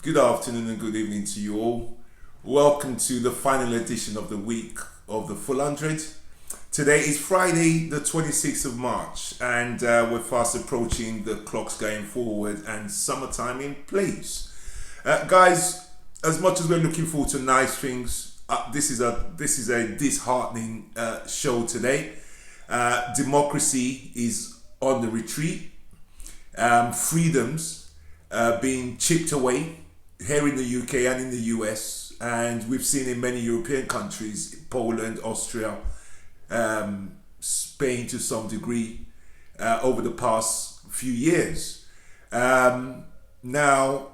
Good afternoon and good evening to you all. Welcome to the final edition of the week of the Full 100. Today is Friday, the 26th of March, and we're fast approaching the clocks going forward and summertime in place. Guys, as much as we're looking forward to nice things, this is a disheartening show today. Democracy is on the retreat. Freedoms being chipped away here in the UK and in the US, and we've seen in many European countries, Poland, Austria, Spain to some degree, over the past few years. Now,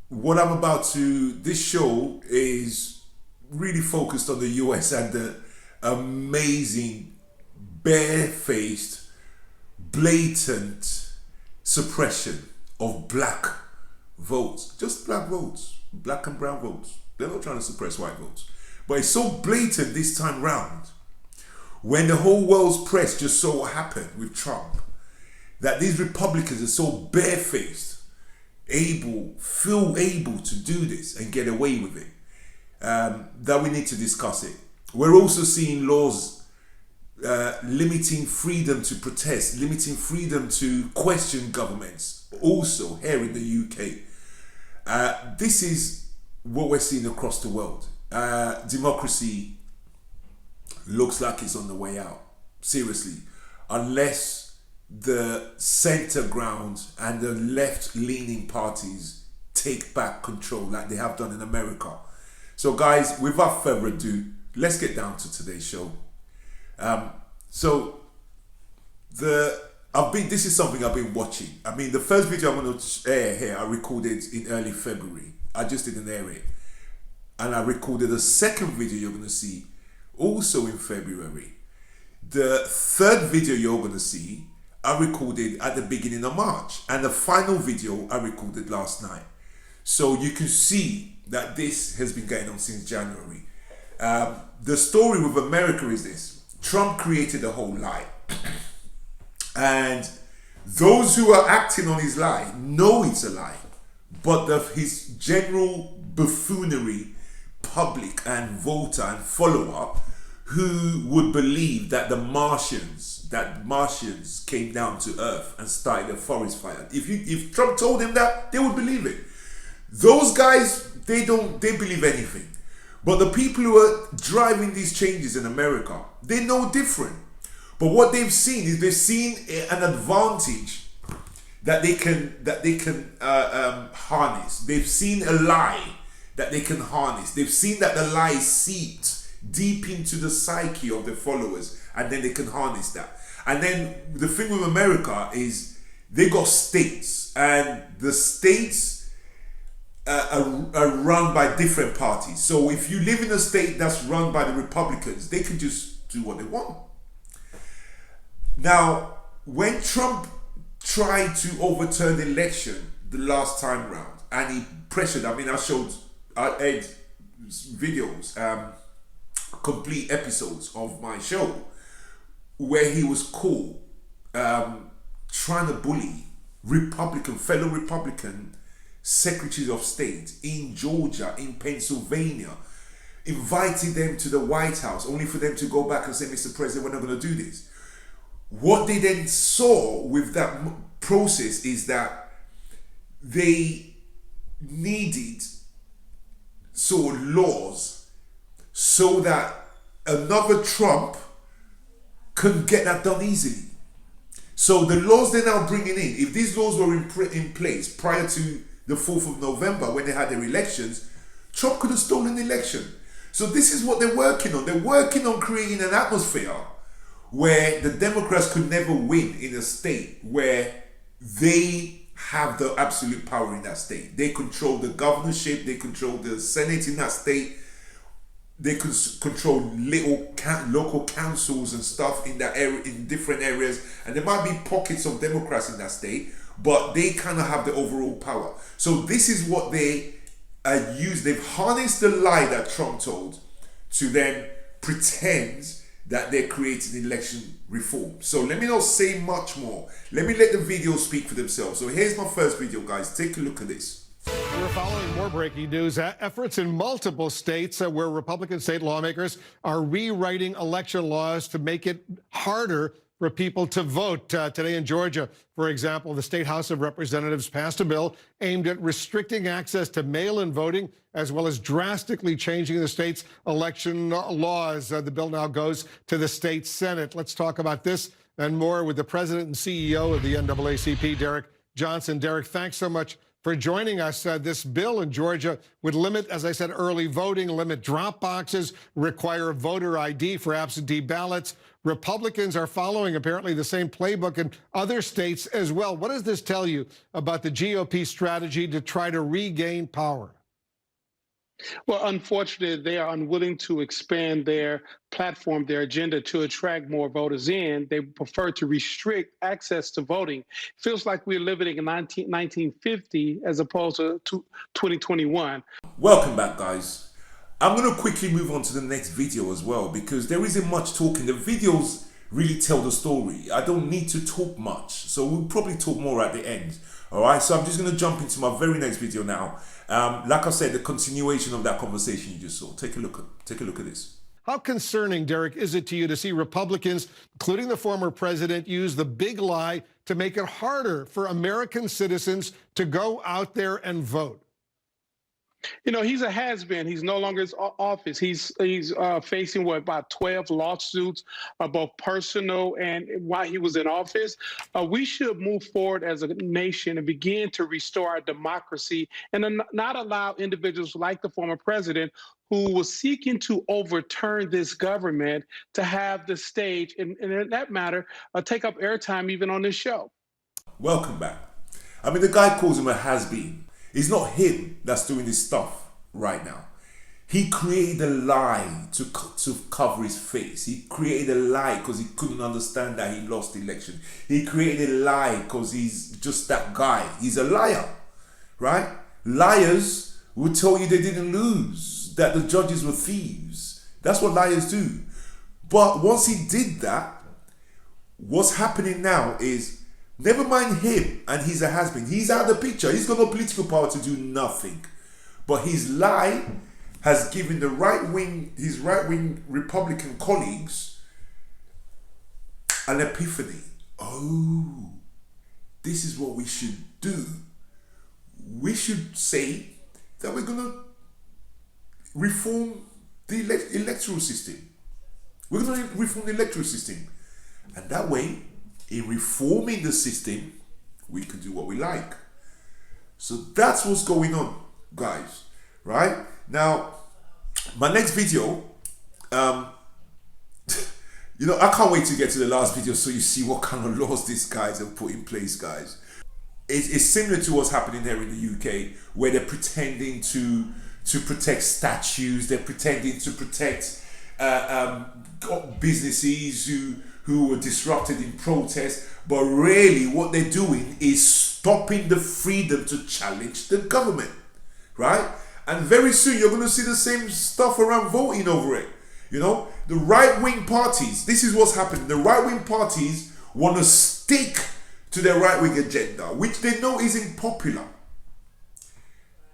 what I'm about to, this show is really focused on the US and the amazing, barefaced, blatant suppression of black votes. Just black votes, black and brown votes. They're not trying to suppress white votes. But it's so blatant this time round, when the whole world's press just so what happened with Trump, that these Republicans are so barefaced, feel able to do this and get away with it, that we need to discuss it. We're also seeing laws limiting freedom to protest, limiting freedom to question governments, also here in the UK. This is what we're seeing across the world. Democracy looks like it's on the way out, seriously, unless the centre ground and the left-leaning parties take back control like they have done in America. So guys, without further ado, let's get down to today's show. This is something I've been watching. I mean, the first video I'm going to air here, I recorded in early February. I just didn't air it. And I recorded a second video you're going to see also in February. The third video you're going to see, I recorded at the beginning of March. And the final video I recorded last night. So you can see that this has been going on since January. The story with America is this. Trump created a whole lie. And those who are acting on his lie know it's a lie. But his general buffoonery, public and voter and follower, who would believe that Martians came down to Earth and started a forest fire. If Trump told them that, they would believe it. Those guys, they believe anything. But the people who are driving these changes in America, they know different. But what they've seen is an advantage that they can harness. They've seen a lie that they can harness. They've seen that the lie seeped deep into the psyche of the followers, and then they can harness that. And then the thing with America is they got states, and the states are run by different parties. So if you live in a state that's run by the Republicans, they can just do what they want. Now, when Trump tried to overturn the election the last time round, and he pressured, I aired videos, complete episodes of my show, where he was caught trying to bully fellow Republican secretaries of state in Georgia, in Pennsylvania, invited them to the White House only for them to go back and say, Mr. President, we're not going to do this. What they then saw with that process is that they needed sort of laws so that another Trump couldn't get that done easily. So the laws they're now bringing in, if these laws were in place prior to the 4th of November when they had their elections, Trump could have stolen the election. So this is what they're working on. They're working on creating an atmosphere where the Democrats could never win in a state where they have the absolute power in that state. They control the governorship, they control the Senate in that state, they could control local councils and stuff in that area, in different areas, and there might be pockets of Democrats in that state, but they kind of have the overall power. So this is what they use. They've harnessed the lie that Trump told to then pretend that they're creating election reform. So let me not say much more. Let me let the videos speak for themselves. So here's my first video, guys. Take a look at this. We're following more breaking news. Efforts in multiple states where Republican state lawmakers are rewriting election laws to make it harder for people to vote. Today in Georgia, for example, the State House of Representatives passed a bill aimed at restricting access to mail-in voting, as well as drastically changing the state's election laws. The bill now goes to the state Senate. Let's talk about this and more with the president and CEO of the NAACP, Derek Johnson. Derek, thanks so much for joining us. This bill in Georgia would limit, as I said, early voting, limit drop boxes, require voter ID for absentee ballots. Republicans are following apparently the same playbook in other states as well. What does this tell you about the GOP strategy to try to regain power? Well, unfortunately, they are unwilling to expand their platform, their agenda to attract more voters in. They prefer to restrict access to voting. Feels like we're living in 1950 as opposed to 2021. Welcome back, guys. I'm going to quickly move on to the next video as well, because there isn't much talking. The videos really tell the story. I don't need to talk much, so we'll probably talk more at the end. All right, so I'm just going to jump into my very next video now. Like I said, the continuation of that conversation you just saw. Take a look at this. How concerning, Derek, is it to you to see Republicans, including the former president, use the big lie to make it harder for American citizens to go out there and vote? You know, he's a has-been. He's no longer in office. He's facing about 12 lawsuits, both personal and while he was in office. We should move forward as a nation and begin to restore our democracy and not allow individuals like the former president who was seeking to overturn this government to have the stage, and in that matter, take up airtime even on this show. Welcome back. I mean, the guy calls him a has-been. It's not him that's doing this stuff right now. He created a lie to cover his face. He created a lie because he couldn't understand that he lost the election. He created a lie because he's just that guy. He's a liar, right? Liars will tell you they didn't lose, that the judges were thieves. That's what liars do. But once he did that, what's happening now is, never mind him, and he's a has-been. He's out of the picture. He's got no political power to do nothing. But his lie has given the his right-wing Republican colleagues an epiphany. Oh, this is what we should do. We should say that we're going to reform the electoral system. We're going to reform the electoral system. And that way, in reforming the system, we can do what we like. So that's what's going on, guys. Right? Now, my next video, you know, I can't wait to get to the last video so you see what kind of laws these guys have put in place, guys. It's similar to what's happening here in the UK, where they're pretending to protect statues, they're pretending to protect businesses who were disrupted in protest, but really what they're doing is stopping the freedom to challenge the government, right? And very soon you're going to see the same stuff around voting over it. You know, the right-wing parties, this is what's happening. The right-wing parties want to stick to their right-wing agenda, which they know isn't popular,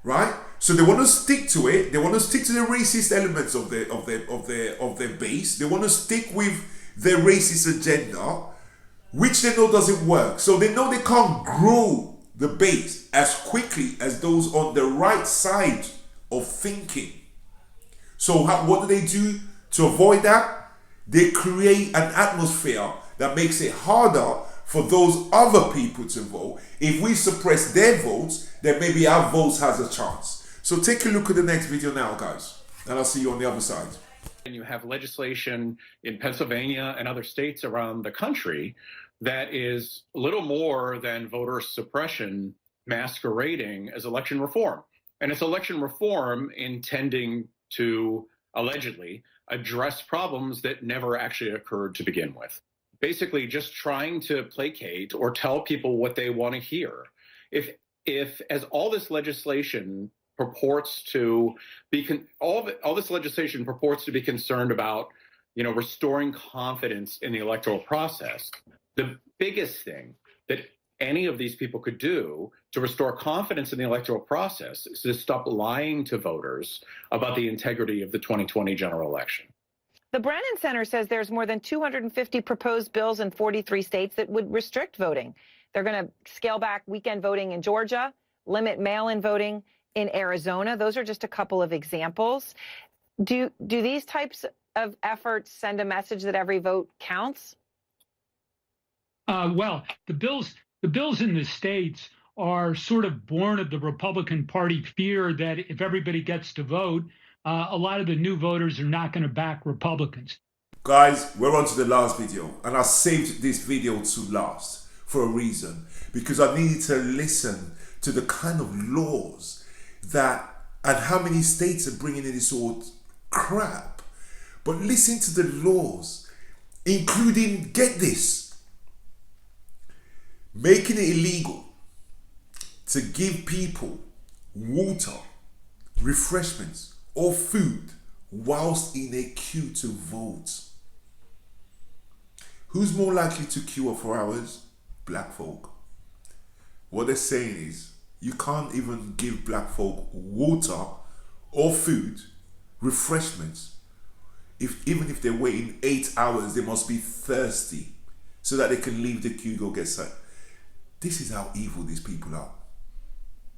right? So they want to stick to it. They want to stick to the racist elements of their base. They want to stick with their racist agenda, which they know doesn't work. So they know they can't grow the base as quickly as those on the right side of thinking. So what do to avoid that? They create an atmosphere that makes it harder for those other people to vote. If we suppress their votes, then maybe our votes has a chance. So take a look at the next video now, guys, and I'll see you on the other side. And you have legislation in Pennsylvania and other states around the country that is little more than voter suppression masquerading as election reform. And it's election reform intending to allegedly address problems that never actually occurred to begin with. Basically just trying to placate or tell people what they want to hear. If as all this legislation purports to be all this legislation purports to be concerned about, you know, restoring confidence in the electoral process, the biggest thing that any of these people could do to restore confidence in the electoral process is to stop lying to voters about the integrity of the 2020 general election. The Brennan Center says there's more than 250 proposed bills in 43 states that would restrict voting. They're going to scale back weekend voting in Georgia, limit mail-in voting in Arizona. Those are just a couple of examples. Do these types of efforts send a message that every vote counts? Well, the bills in the states are sort of born of the Republican Party fear that if everybody gets to vote, a lot of the new voters are not going to back Republicans. Guys, we're on to the last video, and I saved this video to last for a reason, because I needed to listen to the kind of laws that, and how many states are bringing in this sort of crap. But listen to the laws, including, get this, making it illegal to give people water, refreshments, or food whilst in a queue to vote. Who's more likely to queue up for hours? Black folk. What they're saying is, you can't even give black folk water or food, refreshments. Even if they're waiting 8 hours, they must be thirsty so that they can leave the queue, go get some. This is how evil these people are.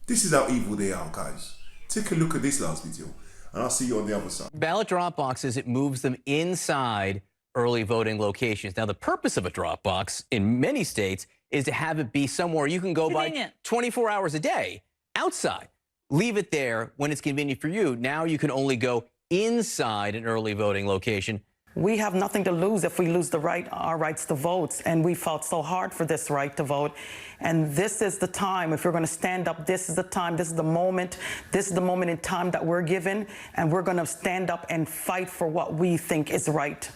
This is how evil they are, guys. Take a look at this last video, and I'll see you on the other side. Ballot drop boxes, it moves them inside early voting locations. Now, the purpose of a drop box in many states is to have it be somewhere you can go by 24 hours a day outside. Leave it there when it's convenient for you. Now you can only go inside an early voting location. We have nothing to lose if we lose our rights to vote, and we fought so hard for this right to vote. And this is the time, if we're going to stand up, this is the time, this is the moment in time that we're given, and we're going to stand up and fight for what we think is right.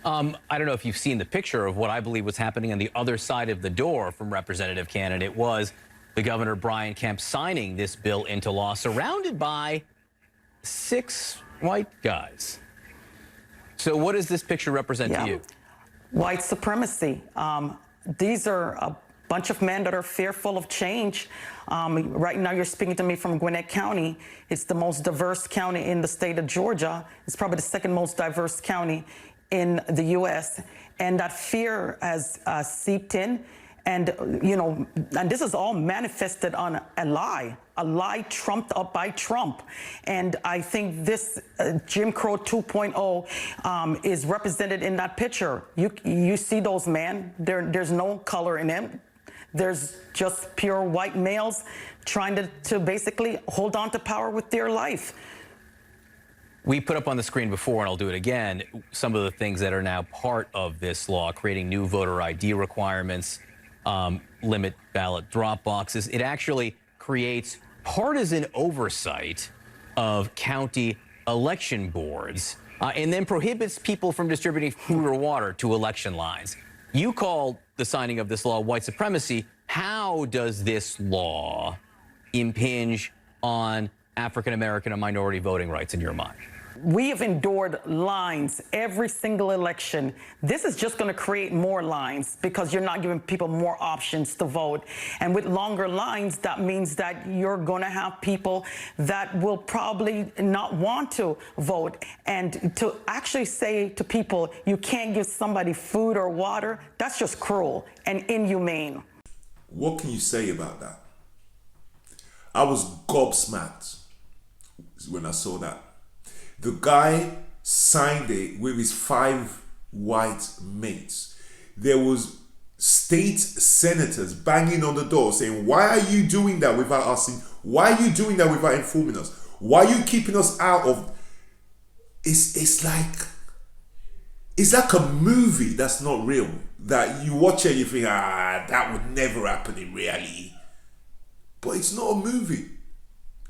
I don't know if you've seen the picture of what I believe was happening on the other side of the door from Representative Cannon. It was the Governor Brian Kemp signing this bill into law, surrounded by 6 white guys. So what does this picture represent to you? White supremacy. These are a bunch of men that are fearful of change. Right now you're speaking to me from Gwinnett County. It's the most diverse county in the state of Georgia. It's probably the second most diverse county in the U.S. And that fear has seeped in. And, you know, and this is all manifested on a lie trumped up by Trump. And I think this Jim Crow 2.0 is represented in that picture. You see those men, there's no color in them. There's just pure white males trying to basically hold on to power with their life. We put up on the screen before, and I'll do it again, some of the things that are now part of this law, creating new voter ID requirements, limit ballot drop boxes. It actually creates partisan oversight of county election boards, and then prohibits people from distributing food or water to election lines. You called the signing of this law white supremacy. How does this law impinge on African-American and minority voting rights in your mind? We have endured lines every single election. This is just going to create more lines because you're not giving people more options to vote. And with longer lines, that means that you're going to have people that will probably not want to vote. And to actually say to people, you can't give somebody food or water, that's just cruel and inhumane. What can you say about that? I was gobsmacked when I saw that. The guy signed it with his 5 white mates. There was state senators banging on the door saying, why are you doing that without asking? Why are you doing that without informing us? Why are you keeping us out of... It's like a movie that's not real. That you watch it and you think, that would never happen in reality. But it's not a movie.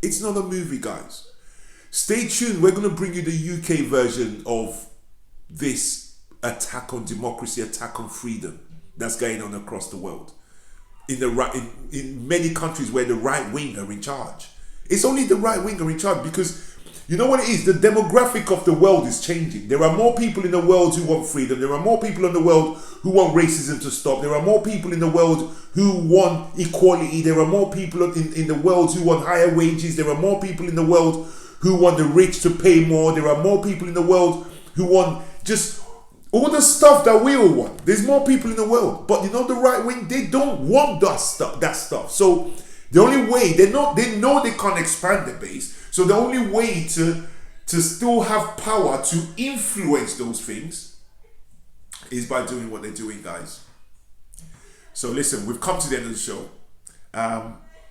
It's not a movie, guys. Stay tuned. We're going to bring you the UK version of this attack on democracy, attack on freedom that's going on across the world. In many countries where the right wing are in charge. It's only the right wing are in charge because you know what it is? The demographic of the world is changing. There are more people in the world who want freedom. There are more people in the world who want racism to stop. There are more people in the world who want equality. There are more people in the world who want higher wages. There are more people in the world who want the rich to pay more. There are more people in the world who want just all the stuff that we all want. There's more people in the world. But you know, the right wing, they don't want that stuff. So the only way, they know they can't expand the base. So the only way to still have power to influence those things is by doing what they're doing, guys. So listen, we've come to the end of the show.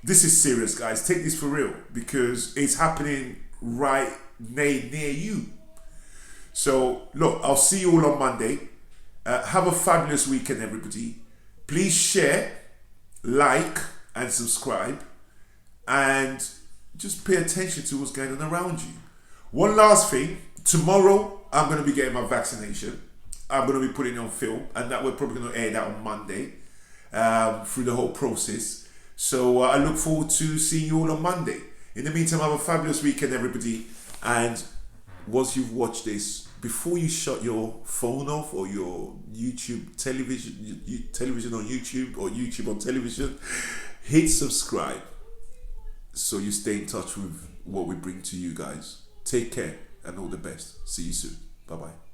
This is serious, guys. Take this for real, because it's happening right near you. So look, I'll see you all on Monday. Have a fabulous weekend, everybody. Please share, like, and subscribe, and just pay attention to what's going on around you. One last thing, tomorrow I'm going to be getting my vaccination. I'm going to be putting it on film, and that we're probably going to air that on Monday through the whole process. So I look forward to seeing you all on Monday. In the meantime, have a fabulous weekend, everybody. And once you've watched this, before you shut your phone off or your television on YouTube or YouTube on television, hit subscribe so you stay in touch with what we bring to you guys. Take care and all the best. See you soon. Bye-bye.